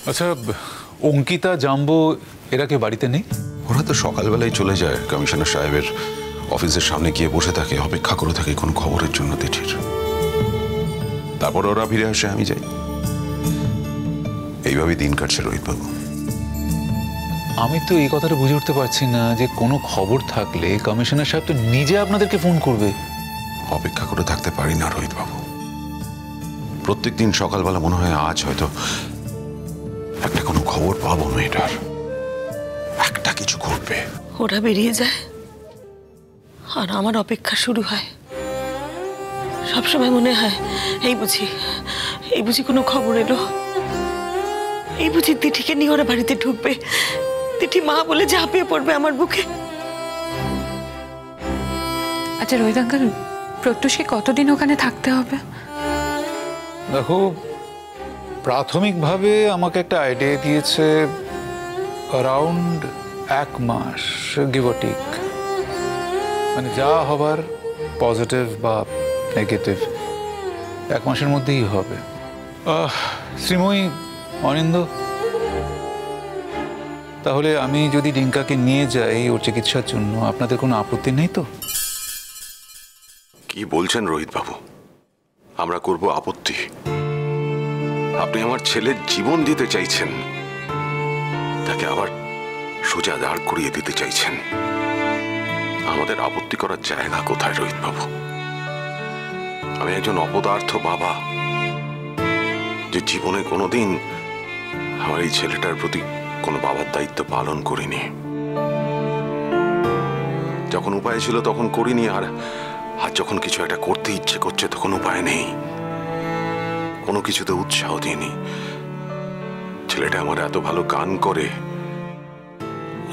আচ্ছা, অঙ্কিতা, জাম্বো এরা কেউ বাড়িতে নেই? ওরা তো সকালবেলায় চলে যায়, কমিশনার সাহেবের অফিসের সামনে গিয়ে বসে থাকে, অপেক্ষা করে থাকে কোনো খবরের জন্য তিথির। তারপর ওরা ফিরে আসে, আমি যাই। এইভাবে দিন কাটছে রোহিতবাবু। আমি তো এই কথাটা বুঝে উঠতে পারছি না যে কোনো খবর থাকলে কমিশনার সাহেব তো নিজে আপনাদেরকে ফোন করবে। অপেক্ষা করে থাকতে পারি না রোহিতবাবু। প্রত্যেকদিন সকালবেলা মনে হয় আজ হয়তো একটা কোনো খবর পাবো মেয়েটার, একটা কিছু ঘটবে। ওরা বেরিয়ে যায় আর আমার অপেক্ষা শুরু হয়। সবসময় মনে হয় এই বুঝি কোনো খবর এলো, এই বুঝি তিথিকে নিয়ে ওরা বাড়িতে ঢুকবে, তিথি মা বলে ঝাঁপিয়ে পড়বে আমার বুকে। আচ্ছা রোহিত আঙ্কেল, প্রত্যুষকে কতদিন ওখানে থাকতে হবে? দেখো, প্রাথমিকভাবে আমাকে একটা আইডিয়া দিয়েছে অ্যারাউন্ড 1 মাস, গিভ অর টেক। মানে যা হবার পজিটিভ বা নেগেটিভ 1 মাসের মধ্যেই হবে। শ্রীময়ী, অনিন্দ, তাহলে আমি যদি ডিঙ্কাকে নিয়ে যাই ওর চিকিৎসার জন্য, আপনাদের কোনো আপত্তি নেই তো? কি বলছেন রোহিতবাবু? আমরা করব আপত্তি? আপনি আমার ছেলের জীবন দিতে চাইছেন, তাকে আবার সোজা দাঁড় করিয়ে দিতে চাইছেন। আমাদের আপত্তি করার জায়গা কোথায় রোহিতবাবু? আমি একজন অপদার্থ বাবা, যে জীবনে কোনোদিন আমার এই ছেলেটার প্রতি কোনো বাবার দায়িত্ব পালন করিনি। যখন উপায় ছিল তখন করিনি, আর যখন কিছু একটা করতে ইচ্ছে করছে তখন উপায় নেই, কোনো কিছুতে উৎসাহ দিইনি। ছেলেটা আমার এত ভালো গান করে,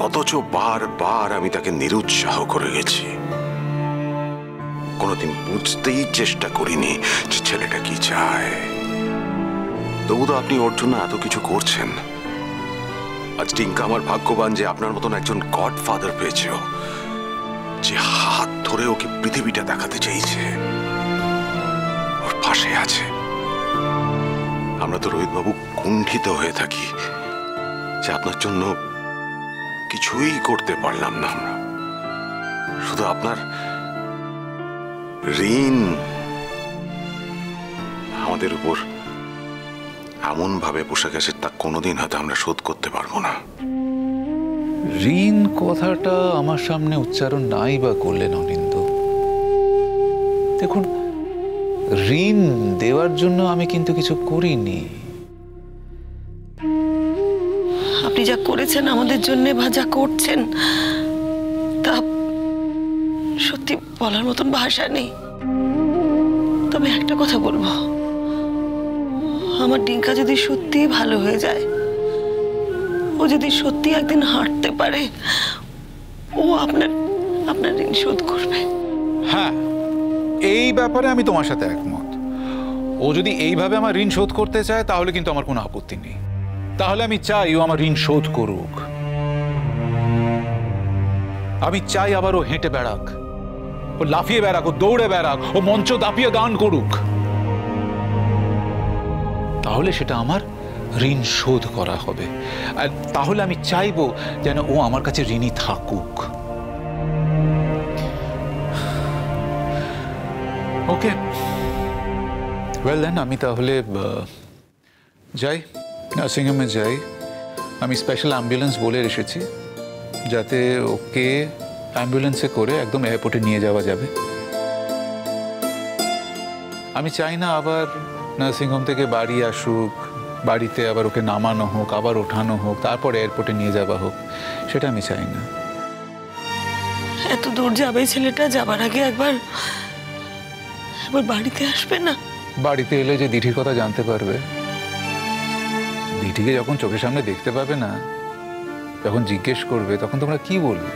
অথচ বারবার আমি তাকে নিরুৎসাহ করে গেছি। কোনোদিন বুঝতেই চেষ্টা করিনি যে ছেলেটা কি চায়। তবু তো আপনি ওর জন্য এত কিছু করছেন। আজ টিঙ্কা আমার ভাগ্যবান যে আপনার মতন একজন গডফাদার পেয়েছে, যে হাত ধরে ওকে পৃথিবীটা দেখাতে চাইছে, ওর পাশে আছে। আমরা তো রোহিতবাবু কুণ্ঠিত হয়ে থাকি যে আপনার জন্য কিছুই করতে পারলাম না আমরা। শুধু আপনার ঋণ আমাদের উপর এমন ভাবে বসে গেছে, তা কোনোদিন হয়তো আমরা শোধ করতে পারবো না। ঋণ কথাটা আমার সামনে উচ্চারণ নাই বা করলেন অনিন্দ। দেখুন, ঋণ দেওয়ার জন্য আমি কিন্তু কিছু করিনি। আপনি যা করেছেন আমাদের জন্য বা যা করছেন, তা সত্যি বলার মতন ভাষা নেই। তবে একটা কথা বলবো, আমার ডিঙ্কা যদি সত্যি ভালো হয়ে যায়, ও যদি সত্যি একদিন হাঁটতে পারে, ও আপনার ঋণ শোধ করবে। হ্যাঁ, এই ব্যাপারে আমি তোমার সাথে একমত। ও যদি এইভাবে আমার ঋণ শোধ করতে চায় তাহলে কিন্তু আমার কোনো আপত্তি নেই। তাহলে আমি চাই ও আমার ঋণ শোধ করুক। আমি চাই আবার ও হেঁটে বেড়াক, ও লাফিয়ে বেড়াক, ও দৌড়ে বেড়াক, ও মঞ্চ দাপিয়ে গান করুক। তাহলে সেটা আমার ঋণ শোধ করা হবে। আর তাহলে আমি চাইবো যেন ও আমার কাছে ঋণী থাকুক। ওকে, ওয়েল দেন, আমি তাহলে যাই, নার্সিংহোমে যাই। আমি স্পেশাল অ্যাম্বুলেন্স বলে এসেছি, যাতে ওকে অ্যাম্বুলেন্সে করে একদম এয়ারপোর্টে নিয়ে যাওয়া যাবে। আমি চাই না আবার নার্সিংহোম থেকে বাড়ি আসুক, বাড়িতে আবার ওকে নামানো হোক, আবার ওঠানো হোক, তারপর এয়ারপোর্টে নিয়ে যাওয়া হোক। সেটা আমি চাই না। এত দূর যাবে ছেলেটা, যাবার আগে একবার বাড়িতে আসবে না? বাড়িতে এলে যে দিঠির কথা জানতে পারবে, দিঠিকে যখন চোখের সামনে দেখতে পাবে না, যখন জিজ্ঞেস করবে, তখন তোমরা কি বলবে?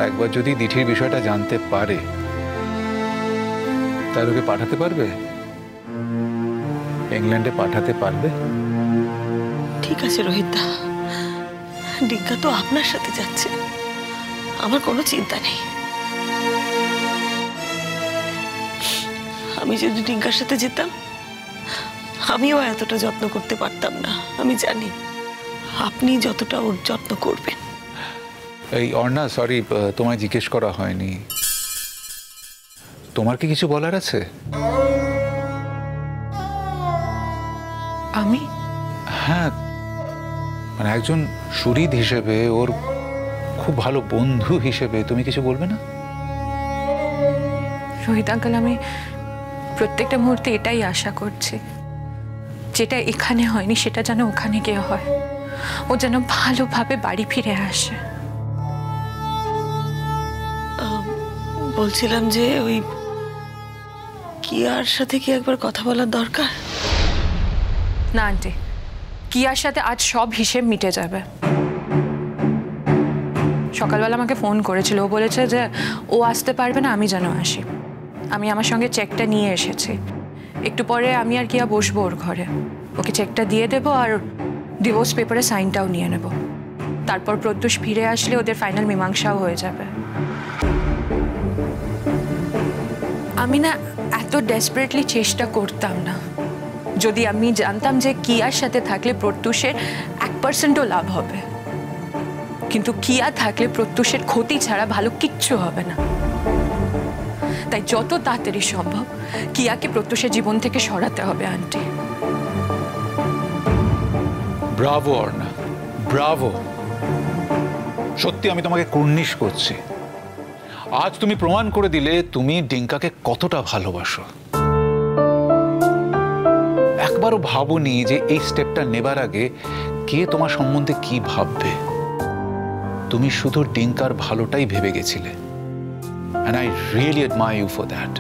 একবার যদি দিঠির বিষয়টা জানতে পারে, তাহলে ওকে পাঠাতে পারবে, ইংল্যান্ডে পাঠাতে পারবে। ঠিক আছে রোহিতদা, ডিঙ্কা তো আপনার সাথে যাচ্ছে, আমার কোনো চিন্তা নেই। আমি যদি ডিঙ্কার সাথে যেতাম, আমিও এতটা যত্ন করতে পারতাম না। আমি জানি আপনি যতটা ওর যত্ন করবেন। এই অর্ণা, সরি, তোমায় জিজ্ঞেস করা হয়নি। তোমার কি কিছু বলার আছে? আমি? হ্যাঁ, মানে একজন সুহৃদ হিসেবে, ওর খুব ভালো বন্ধু হিসেবে তুমি কিছু বলবে না? রোহিত আঙ্কেল, আমি প্রত্যেকটা মুহূর্তে এটাই আশা করছি, যেটা এখানে হয়নি সেটা যেন ওখানে গিয়ে হয়। ও যেন ভালোভাবে বাড়ি ফিরে আসে। বলছিলাম যে ওই কিয়ার সাথে কি একবার কথা বলার দরকার? না আন্টি, কিয়ার সাথে আজ সব হিসেব মিটে যাবে। সকালবেলা আমাকে ফোন করেছিল, ও বলেছে যে ও আসতে পারবে না, আমি যেন আসি। আমি আমার সঙ্গে চেকটা নিয়ে এসেছি। একটু পরে আমি আর কিয়া বসবো ওর ঘরে, ওকে চেকটা দিয়ে দেবো আর ডিভোর্স পেপারে সাইনটাও নিয়ে নেব। তারপর প্রত্যুষ ফিরে আসলে ওদের ফাইনাল মীমাংসাও হয়ে যাবে। আমি না এত ডেসপারেটলি চেষ্টা করতাম না যদি আমি জানতাম যে কিয়ার সাথে থাকলে প্রত্যুষের 1%ও লাভ হবে। কিন্তু কিয়া থাকলে প্রত্যুষের ক্ষতি ছাড়া ভালো কিচ্ছু হবে না। তাই যত তাড়াতাড়ি সম্ভব কিয়াকে প্রত্যুষের জীবন থেকে সরাতে হবে আন্টি। Bravo Arna, Bravo. সত্যি আমি তোমাকে কুর্নিশ করছি। আজ তুমি প্রমাণ করে দিলে তুমি ডিঙ্কাকে কতটা ভালোবাসো। একবারও ভাবোনি যে এই স্টেপটা নেবার আগে কে তোমার সম্বন্ধে কি ভাববে। তুমি শুধু ডিঙ্কার ভালোটাই ভেবে গেছিলে। And I really admire you for that.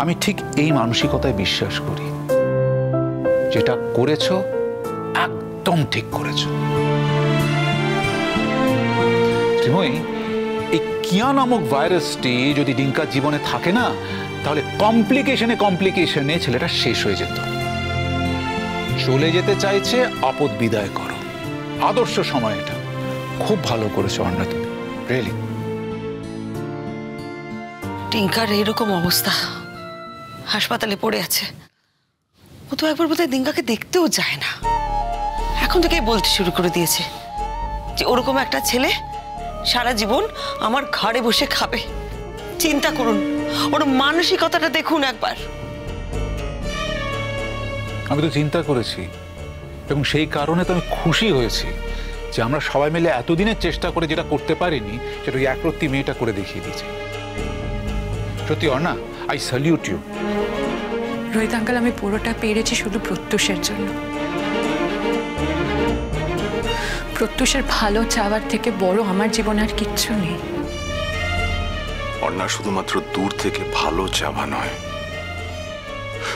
আমি ঠিক এই মানসিকতায় বিশ্বাস করি। যেটা করেছো একদম ঠিক করেছো। শ্রীময়ী, এই কিয়া নামক ভাইরাসটি যদি ডিঙ্কার জীবনে থাকে না, তাহলে কমপ্লিকেশনে ছেলেটা শেষ হয়ে যেত। চলে যেতে চাইছে, আপদ বিদায় করো। আদর্শ সময় এটা। খুব ভালো করেছো অর্ণা তুমি, রিয়েলি। টিঙ্কার এরকম অবস্থা, হাসপাতালে পড়ে আছে। ও তো একবার বোধহয় ডিঙ্কাকে দেখতেও যায় না। এখন থেকেই বলতে শুরু করে দিয়েছে যে ওরকম একটা ছেলে সারা জীবন আমার ঘরে বসে খাবে। চিন্তা করুন, ওর মানসিকতাটা দেখুন একবার। আমি তো চিন্তা করেছি এবং সেই কারণে তো আমি খুশি হয়েছি যে আমরা সবাই মিলে এতদিনের চেষ্টা করে যেটা করতে পারিনি সেটা ওই একরত্তি মেয়েটা করে দেখিয়ে দিয়েছে। সত্যি Arna, I salute you. Rohit uncle, আমি পুরোটা পেরেছি শুধু প্রত্যুষের জন্য। প্রত্যুষের ভালো চাওয়ার থেকে বড় আমার জীবন আর কিচ্ছু নেই। অর্ণা, শুধুমাত্র দূর থেকে ভালো চাওয়া নয়,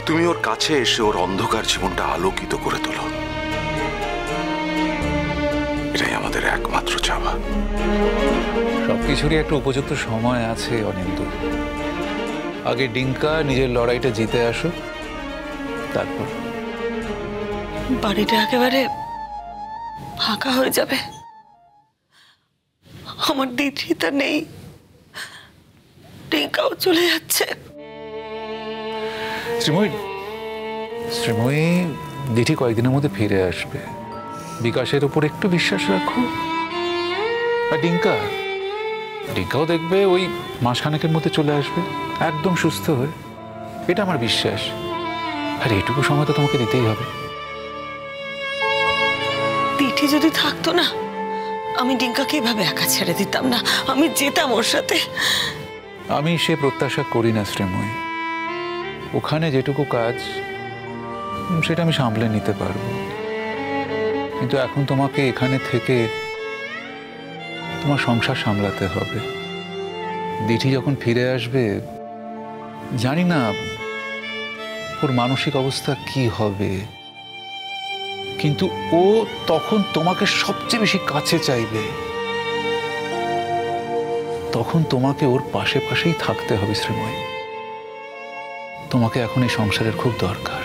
তুমি ওর কাছে এসে ওর অন্ধকার জীবনটা আলোকিত করে তোলো। এটাই আমাদের একমাত্র চাওয়া। সবকিছুরই একটা উপযুক্ত সময় আছে অনিন্দু। আগে ডিঙ্কা নিজের লড়াইটা জিতে আসুক, তারপর বাড়িটা একেবারে ফাঁকা হয়ে যাবে। আমার দিদিটা নেই, টিঙ্কাও চলে যাচ্ছে। শ্রীময়ী, দিঠি কয়েকদিনের মধ্যে ফিরে আসবে। বিকাশের উপর একটু বিশ্বাস রাখো। আর ডিঙ্কাও দেখবে ওই মাসখানেকের মধ্যে চলে আসবে একদম সুস্থ হয়ে। এটা আমার বিশ্বাস। আর এইটুকু সময় তো তোমাকে দিতেই হবে। দিঠি যদি থাকতো না, আমি ডিঙ্কাকে এভাবে একা ছেড়ে দিতাম না। আমি যেতাম ওর সাথে। আমি সে প্রত্যাশা করি না শ্রীময়ী। ওখানে যেটুকু কাজ সেটা আমি সামলে নিতে পারবো, কিন্তু এখন তোমাকে এখানে থেকে তোমার সংসার সামলাতে হবে। দিঠি যখন ফিরে আসবে, জানি না ওর মানসিক অবস্থা কি হবে, কিন্তু ও তখন তোমাকে সবচেয়ে বেশি কাছে চাইবে। তখন তোমাকে ওর পাশে পাশেই থাকতে হবে শ্রীময়ী। তোমাকে এখন এই সংসারের খুব দরকার।